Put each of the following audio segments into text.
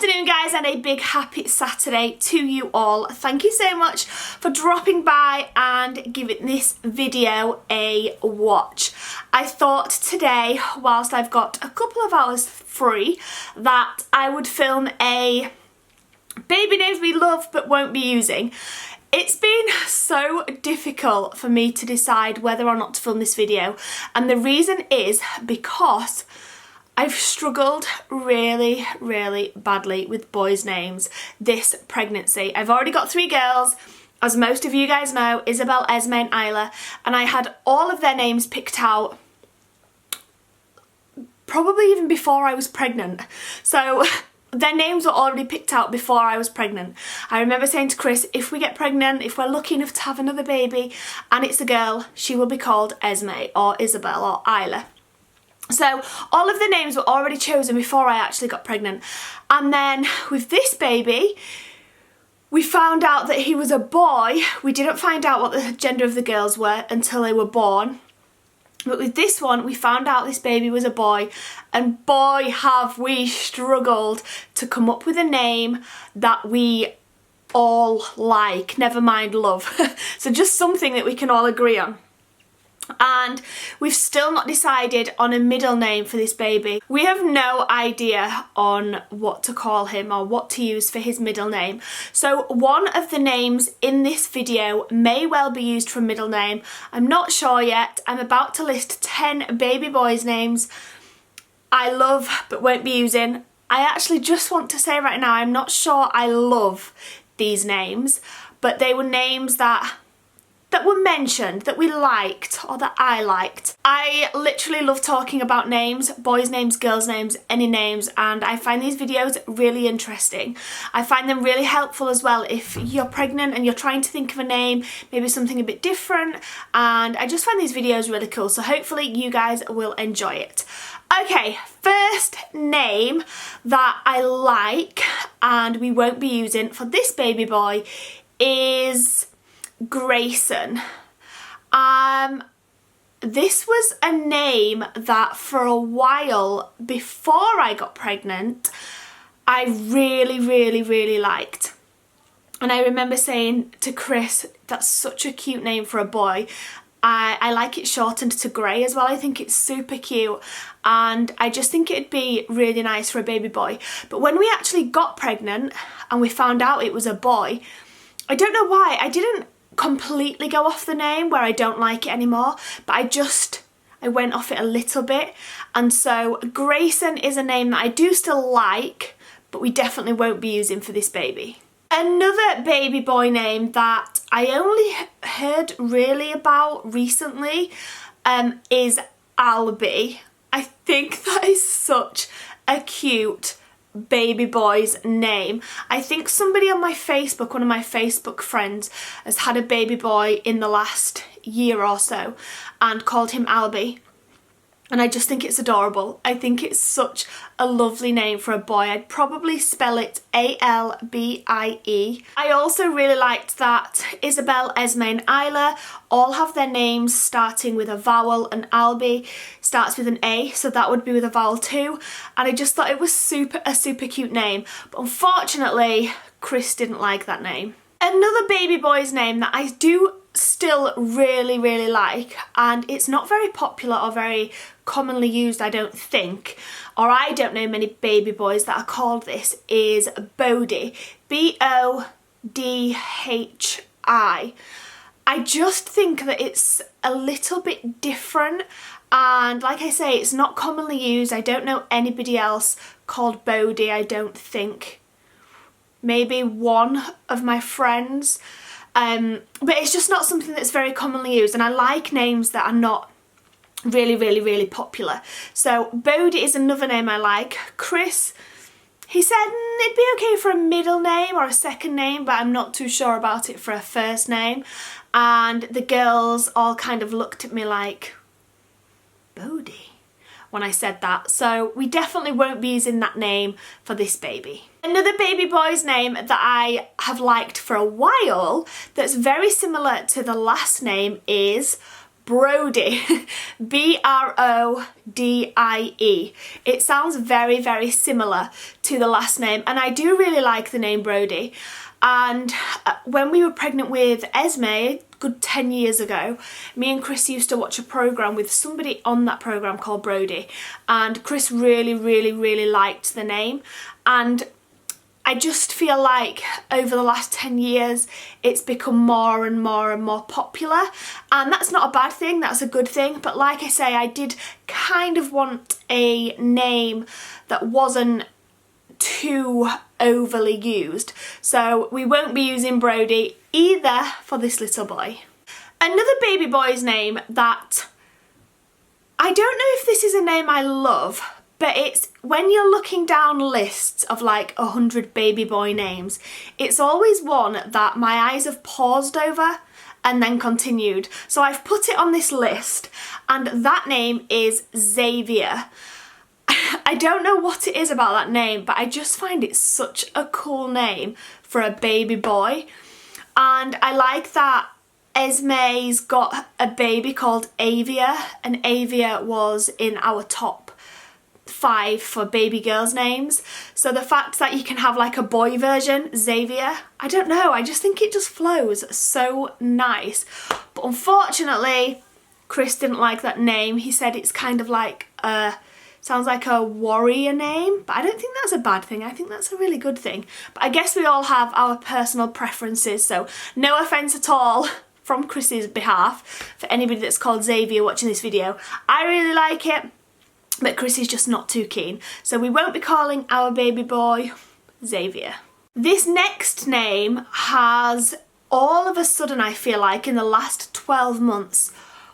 afternoon guys, and a big happy Saturday to you all. Thank you so much for dropping by and giving this video a watch. I thought today, whilst I've got a couple of hours free, that I would film a baby names we love but won't be using. It's been so difficult for me to decide whether or not to film this video, and the reason is because I've struggled really badly with boys' names this pregnancy. I've already got 3 girls, as most of you guys know, Isabel, Esme and Isla, and I had all of their names picked out probably even before I was pregnant. So their names were already picked out before I was pregnant. I remember saying to Chris, if we get pregnant, if we're lucky enough to have another baby and it's a girl, she will be called Esme or Isabel or Isla. So all of the names were already chosen before I actually got pregnant. And then with this baby, we found out that he was a boy. We didn't find out what the gender of the girls were until they were born. But with this one, we found out this baby was a boy, and boy have we struggled to come up with a name that we all like, never mind love. So just something that we can all agree on. And we've still not decided on a middle name for this baby. We have no idea on what to call him or what to use for his middle name. So one of the names in this video may well be used for a middle name. I'm not sure yet. I'm about to list 10 baby boys' names I love but won't be using. I actually just want to say right now, I'm not sure I love these names, but they were names that were mentioned, that we liked, or that I liked. I literally love talking about names, boys' names, girls' names, any names, and I find these videos really interesting. I find them really helpful as well if you're pregnant and you're trying to think of a name, maybe something a bit different, and I just find these videos really cool, so hopefully you guys will enjoy it. Okay, first name that I like and we won't be using for this baby boy is Grayson. This was a name that for a while before I got pregnant I really liked, and I remember saying to Chris, that's such a cute name for a boy. I like it shortened to Gray as well. I think it's super cute and I just think it'd be really nice for a baby boy. But when we actually got pregnant and we found out it was a boy, I don't know why, I didn't completely go off the name where I don't like it anymore, but I went off it a little bit, and so Grayson is a name that I do still like, but we definitely won't be using for this baby. Another baby boy name that I only heard really about recently is Albie. I think that is such a cute baby boy's name. I think somebody on my Facebook, one of my Facebook friends, has had a baby boy in the last year or so and called him Albie, and I just think it's adorable. I think it's such a lovely name for a boy. I'd probably spell it A-L-B-I-E. I also really liked that Isabel, Esme and Isla all have their names starting with a vowel, and Albie starts with an A, so that would be with a vowel too, and I just thought it was a super cute name, but unfortunately Chris didn't like that name. Another baby boy's name that I do still really like, and it's not very popular or very commonly used, I don't think, or I don't know many baby boys that are called this, is Bodie. B-O-D-H-I. I just think that it's a little bit different, and like I say, it's not commonly used. I don't know anybody else called Bodie, I don't think. Maybe one of my friends, but it's just not something that's very commonly used, and I like names that are not really popular. So Bodie is another name I like. Chris, he said it'd be okay for a middle name or a second name, but I'm not too sure about it for a first name, and the girls all kind of looked at me like, Bodie, when I said that, so we definitely won't be using that name for this baby. Another baby boy's name that I have liked for a while that's very similar to the last name is Brody, B-R-O-D-I-E. It sounds very, very similar to the last name, and I do really like the name Brody. And when we were pregnant with Esme, good 10 years ago, me and Chris used to watch a programme with somebody on that programme called Brody, and Chris really, really, really liked the name. And I just feel like over the last 10 years it's become more and more and more popular, and that's not a bad thing, that's a good thing. But like I say, I did kind of want a name that wasn't too overly used, so we won't be using Brody either for this little boy. Another baby boy's name that I don't know if this is a name I love, but it's when you're looking down lists of like 100 baby boy names, it's always one that my eyes have paused over and then continued. So I've put it on this list, and that name is Xavier. I don't know what it is about that name, but I just find it such a cool name for a baby boy. And I like that Esme's got a baby called Xavier, and Xavier was in our top 5 for baby girls' names. So the fact that you can have like a boy version, Xavier, I don't know, I just think it just flows so nice. But unfortunately, Chris didn't like that name. He said it's kind of like sounds like a warrior name, but I don't think that's a bad thing. I think that's a really good thing. But I guess we all have our personal preferences, so no offence at all from Chris's behalf for anybody that's called Xavier watching this video. I really like it, but Chris is just not too keen, so we won't be calling our baby boy Xavier. This next name has all of a sudden, I feel like in the last 12 months,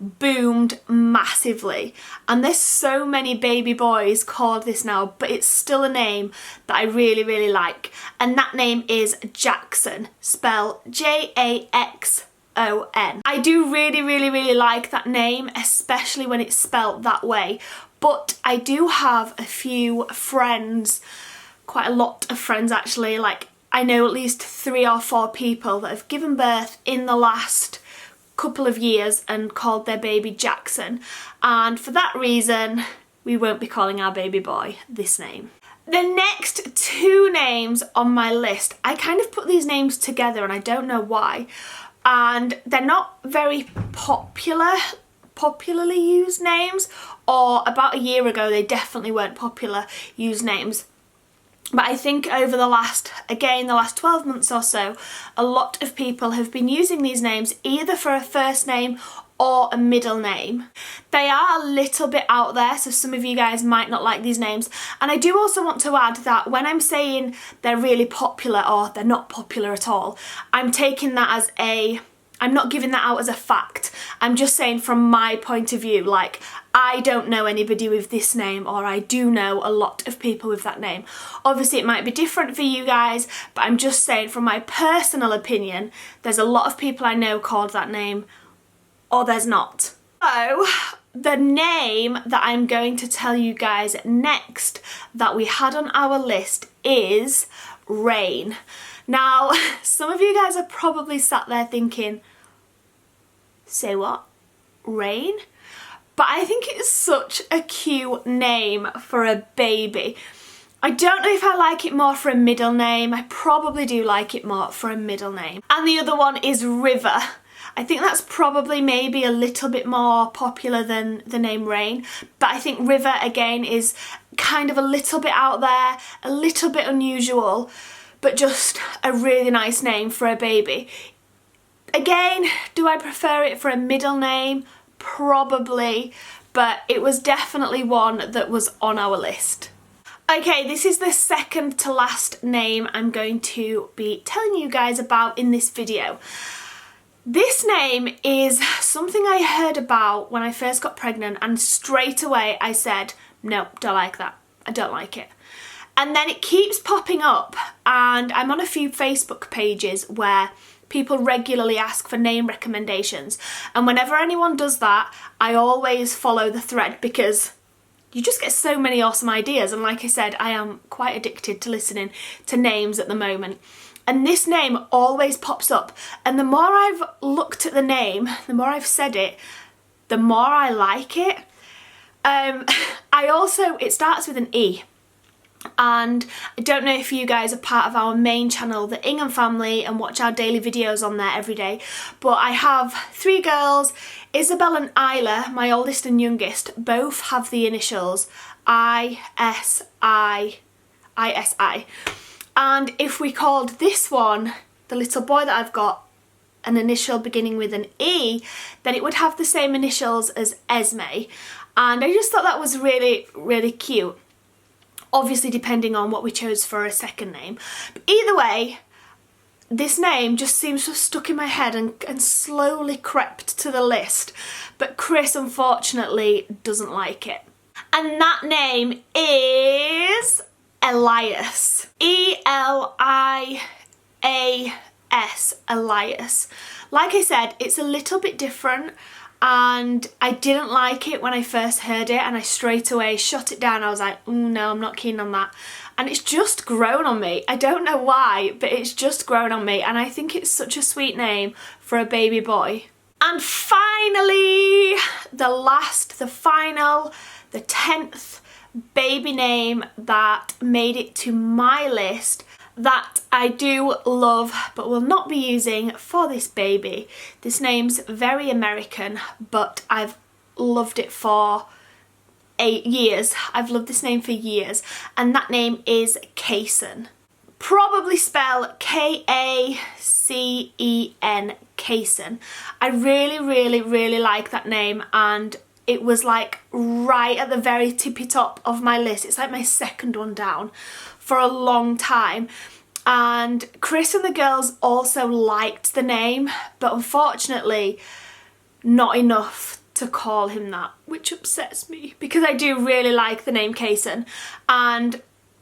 boomed massively, and there's so many baby boys called this now, but it's still a name that I really, really like, and that name is Jackson, spelled J-A-X-O-N. I do really, really, really like that name, especially when it's spelled that way. But I do have a few friends, quite a lot of friends actually, like I know at least 3 or 4 people that have given birth in the last couple of years and called their baby Jackson, and for that reason we won't be calling our baby boy this name. The next 2 names on my list, I kind of put these names together and I don't know why, and they're not very popularly used names, or about a year ago they definitely weren't popular used names. But I think over the last 12 months or so, a lot of people have been using these names either for a first name or a middle name. They are a little bit out there, so some of you guys might not like these names. And I do also want to add that when I'm saying they're really popular or they're not popular at all, I'm taking that as I'm not giving that out as a fact. I'm just saying from my point of view, like, I don't know anybody with this name, or I do know a lot of people with that name. Obviously it might be different for you guys, but I'm just saying from my personal opinion, there's a lot of people I know called that name, or there's not. So the name that I'm going to tell you guys next that we had on our list is Rain. Now, some of you guys are probably sat there thinking, say what? Rain? But I think it's such a cute name for a baby. I don't know if I like it more for a middle name. I probably do like it more for a middle name. And the other one is River. I think that's probably maybe a little bit more popular than the name Rain, but I think River again is kind of a little bit out there, a little bit unusual, but just a really nice name for a baby. Again, do I prefer it for a middle name? Probably, but it was definitely one that was on our list. Okay, this is the second to last name I'm going to be telling you guys about in this video. This name is something I heard about when I first got pregnant, and straight away I said, no, don't like that. I don't like it. And then it keeps popping up, and I'm on a few Facebook pages where people regularly ask for name recommendations, and whenever anyone does that, I always follow the thread because you just get so many awesome ideas. And like I said, I am quite addicted to listening to names at the moment, and this name always pops up, and the more I've looked at the name, the more I've said it, the more I like it. It starts with an E. And I don't know if you guys are part of our main channel, the Ingham Family, and watch our daily videos on there every day, but I have 3 girls, Isabel and Isla, my oldest and youngest, both have the initials ISI. And if we called this one, the little boy that I've got, an initial beginning with an E, then it would have the same initials as Esme. And I just thought that was really, really cute. Obviously depending on what we chose for a second name. But either way, this name just seems to have stuck in my head and slowly crept to the list. But Chris unfortunately doesn't like it. And that name is Elias. E-L-I-A-S, Elias. Like I said, it's a little bit different. And I didn't like it when I first heard it, and I straight away shut it down. I was like, no, I'm not keen on that. And it's just grown on me. I don't know why, but it's just grown on me, and I think it's such a sweet name for a baby boy. And finally, the 10th baby name that made it to my list that I do love but will not be using for this baby. This name's very American, but I've loved it for 8 years. I've loved this name for years, and that name is Grayson. Probably spell K-A-C-E-N, Grayson. I really, really, really like that name, and it was like right at the very tippy top of my list. It's like my second one down for a long time. And Chris and the girls also liked the name, but unfortunately not enough to call him that, which upsets me because I do really like the name Grayson, and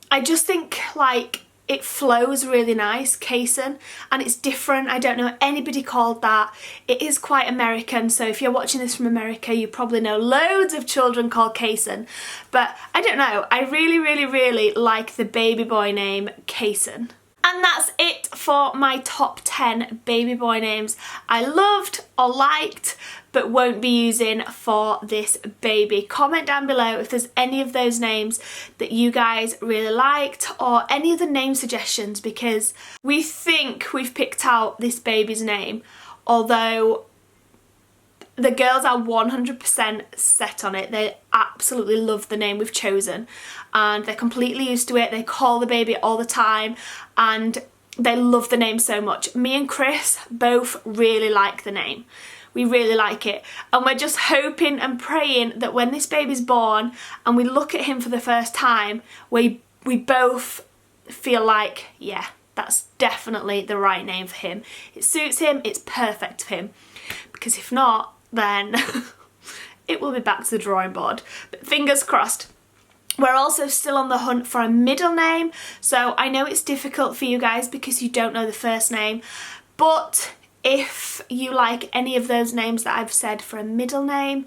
I just think like it flows really nice, Grayson, and it's different. I don't know anybody called that. It is quite American, so if you're watching this from America, you probably know loads of children called Grayson, but I don't know. I really, really, really like the baby boy name Grayson. And that's it for my top 10 baby boy names I loved or liked but won't be using for this baby. Comment down below if there's any of those names that you guys really liked or any other name suggestions, because we think we've picked out this baby's name, although the girls are 100% set on it. They absolutely love the name we've chosen and they're completely used to it. They call the baby all the time and they love the name so much. Me and Chris both really like the name. We really like it, and we're just hoping and praying that when this baby's born and we look at him for the first time, we both feel like, yeah, that's definitely the right name for him. It suits him, it's perfect for him. Because if not, then it will be back to the drawing board. But fingers crossed. We're also still on the hunt for a middle name, so I know it's difficult for you guys because you don't know the first name, but if you like any of those names that I've said for a middle name,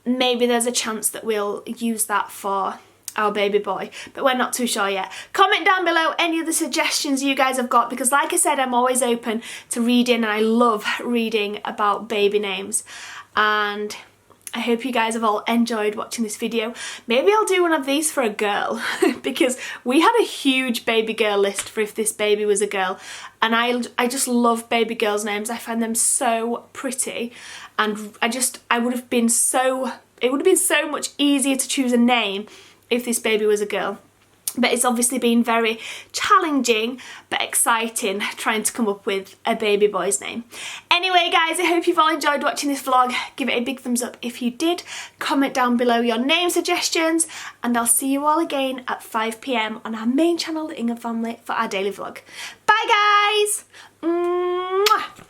maybe there's a chance that we'll use that for our baby boy, but we're not too sure yet. Comment down below any of the suggestions you guys have got, because like I said, I'm always open to reading and I love reading about baby names. And I hope you guys have all enjoyed watching this video. Maybe I'll do one of these for a girl because we had a huge baby girl list for if this baby was a girl, and I just love baby girls' names. I find them so pretty, and it would have been so much easier to choose a name if this baby was a girl. But it's obviously been very challenging but exciting trying to come up with a baby boy's name. Anyway guys, I hope you've all enjoyed watching this vlog. Give it a big thumbs up if you did. Comment down below your name suggestions, and I'll see you all again at 5 PM on our main channel, the Ingham Family, for our daily vlog. Bye guys! Mwah!